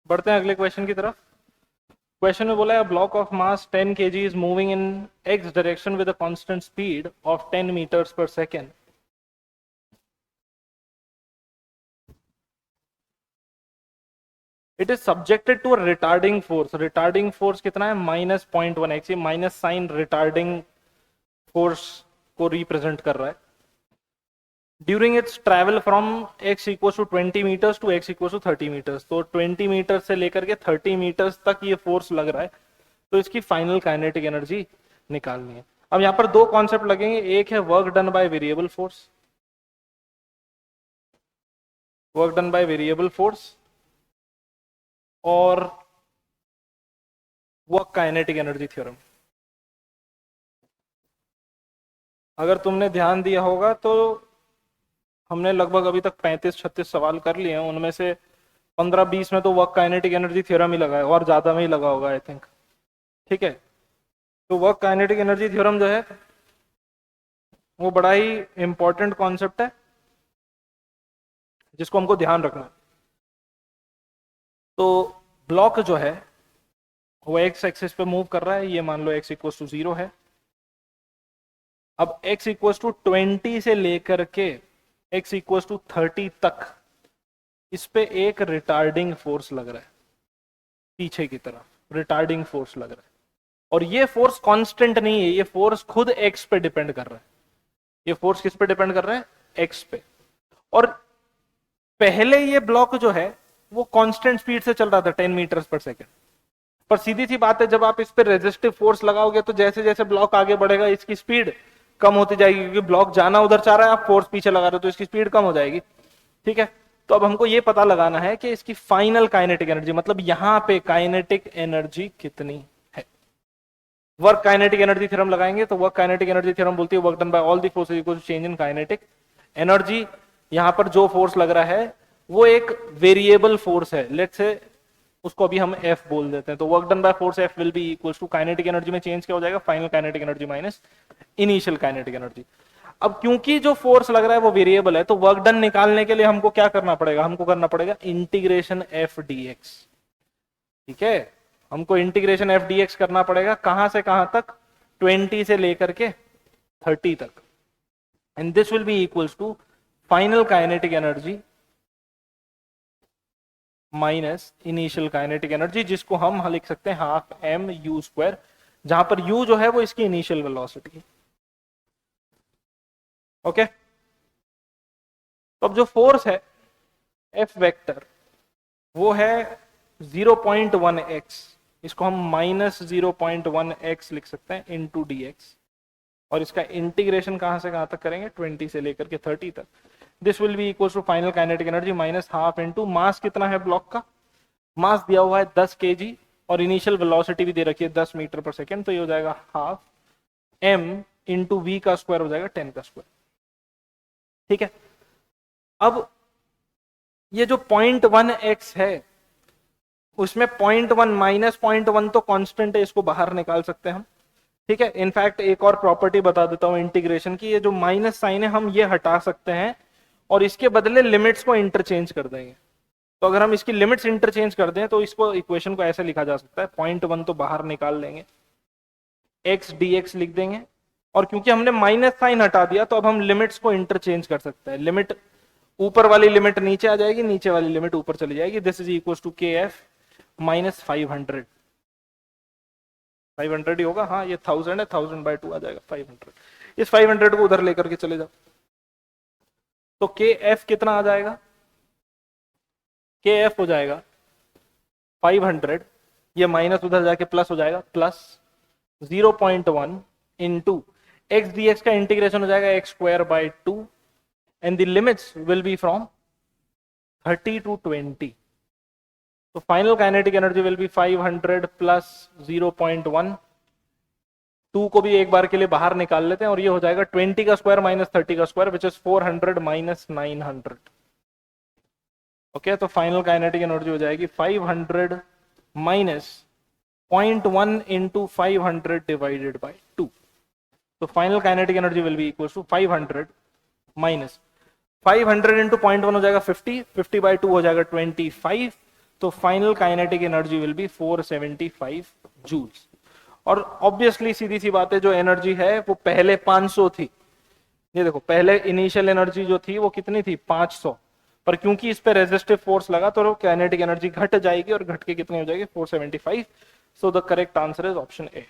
बढ़ते हैं अगले क्वेश्चन की तरफ। क्वेश्चन में बोला है block of mass 10 kg is moving in X direction with a constant speed of 10 metres per second. It is subjected to a retarding force. Retarding force कितना है? -0.1x। ये माइनस साइन रिटार्डिंग फोर्स को represent कर रहा है। During its travel from x equal to 20 metres to x equal to 30 metres. तो 20 metre से लेकर के 30 मीटर्स तक ये फोर्स लग रहा है, तो इसकी फाइनल काइनेटिक एनर्जी निकालनी है। अब यहां पर दो कॉन्सेप्ट लगेंगे, एक है work done by variable force, work done by variable force, और वर्क काइनेटिक एनर्जी थ्योरम। अगर तुमने ध्यान दिया होगा तो हमने लगभग अभी तक 35-36 सवाल कर लिए हैं, उनमें से 15-20 में तो वर्क काइनेटिक एनर्जी थ्योरम ही लगा है, और ज्यादा में ही लगा होगा आई थिंक। ठीक है, तो वर्क काइनेटिक एनर्जी थ्योरम जो है वो बड़ा ही इंपॉर्टेंट कॉन्सेप्ट है जिसको हमको ध्यान रखना है। तो ब्लॉक जो है वो एक्स एक्सिस पे मूव कर रहा है, ये मान लो x इक्वल टू 0 है। अब x इक्वल टू 20 से लेकर के x इक्वल टू 30 तक इस पे एक रिटार्डिंग फोर्स लग रहा है, पीछे की तरफ रिटार्डिंग फोर्स लग रहा है, और ये फोर्स कांस्टेंट नहीं है, ये फोर्स खुद x पे डिपेंड कर रहा है। ये फोर्स किस पे डिपेंड कर रहा है? x पे। और पहले ये ब्लॉक जो है वो कांस्टेंट स्पीड से चल रहा था 10 मीटर्स पर सेकेंड, पर सीधी सी बात है जब आप इस पे रेजिस्टिव फोर्स लगाओगे तो जैसे जैसे ब्लॉक आगे बढ़ेगा इसकी स्पीड कम होती जाएगी, क्योंकि ब्लॉक जाना उधर चाह रहा है, आप फोर्स पीछे लगा रहे हो तो इसकी स्पीड कम हो जाएगी। ठीक है, तो अब हमको ये पता लगाना है कि इसकी फाइनल काइनेटिक एनर्जी, मतलब यहां पे काइनेटिक एनर्जी कितनी है। वर्क काइनेटिक एनर्जी थ्योरम लगाएंगे तो वर्क काइनेटिक एनर्जी थ्योरम बोलती है work done by all the forces equal to change in kinetic energy. यहां पर जो फोर्स लग रहा है वो एक वेरिएबल फोर्स है, लेट्स से उसको अभी हम F बोल देते हैं। तो work done by force F will be equal to kinetic energy में चेंज क्या हो जाएगा? Final kinetic energy minus initial kinetic energy. अब क्योंकि जो फोर्स लग रहा है वो वेरिएबल है, तो वर्क डन निकालने के लिए हमको क्या करना पड़ेगा? हमको करना पड़ेगा इंटीग्रेशन F dx। ठीक है, हमको इंटीग्रेशन F dx करना पड़ेगा, कहां से कहां तक? 20 से लेकर के 30 तक। And this will be equals to final kinetic energy minus initial kinetic energy, जिसको हम लिख सकते हैं हाफ m u स्क्वायर, जहां पर u जो है वो इसकी इनिशियल वेलोसिटी है। ओके, तो अब जो फोर्स है F वेक्टर वो है 0.1x, इसको हम माइनस 0.1x लिख सकते हैं इनटू dx, और इसका इंटीग्रेशन कहां से कहां तक करेंगे? 20 से लेकर के 30 तक। This will be equal to final kinetic energy minus half into mass कितना है ब्लॉक का? मास दिया हुआ है 10 kg और इनिशियल वेलोसिटी भी दे रखी है 10 मीटर पर सेकेंड, तो ये हो जाएगा हाफ m इंटू वी का स्क्वायर हो जाएगा 10 का स्क्वायर। ठीक है, अब ये जो 0.1x है उसमें 0.1 माइनस 0.1 तो कांस्टेंट है, इसको बाहर निकाल सकते हैं हम। ठीक है, इनफैक्ट एक और प्रॉपर्टी बता देता हूं इंटीग्रेशन की, ये जो माइनस साइन है हम ये हटा सकते हैं और इसके बदले लिमिट्स को इंटरचेंज कर देंगे। तो अगर हम इसकी लिमिट्स इंटरचेंज कर दें तो इसको इक्वेशन को ऐसे लिखा जा सकता है, 0.1 तो बाहर निकाल लेंगे, x dx लिख देंगे, और क्योंकि हमने माइनस साइन हटा दिया तो अब हम लिमिट्स को इंटरचेंज कर सकते हैं। लिमिट ऊपर वाली लिमिट नीचे आ जाएगी, नीचे वाली लिमिट ऊपर चली जाएगी। दिस इज इक्वल टू के एफ माइनस 500 ही होगा, हाँ ये 1000 है, 1000 बाय 2 आ जाएगा 500। इस 500 को उधर लेकर के चले जाओ तो के एफ कितना आ जाएगा? के एफ हो जाएगा 500, ये माइनस उधर जाके प्लस हो जाएगा, plus 0.1 into x d x का इंटीग्रेशन हो जाएगा x square by 2 and the limits will be from 30 to 20। तो final kinetic energy will be 500 plus 0.1, 2 को भी एक बार के लिए बाहर निकाल लेते हैं और ये हो जाएगा 20 का स्क्वायर माइनस 30 का square which is 400 minus 900। Okay, तो फाइनल काइनेटिक एनर्जी हो जाएगी 500 माइनस 0.1 इंटू 500 डिवाइडेड बाई 2। तो final kinetic energy will be equal to 500 minus 500 into 0.1 हो जाएगा 50, 50 बाई 2 हो जाएगा 25, तो final kinetic energy will be 475 joules. और ऑब्वियसली सीधी सी बात है, जो एनर्जी है वो पहले 500 थी। ये देखो, पहले इनिशियल एनर्जी जो थी वो कितनी थी, 500, पर क्योंकि इस पे रेजिस्टिव फोर्स लगा तो काइनेटिक एनर्जी घट जाएगी और घट के कितनी हो जाएगी, 475। So the correct answer is option A.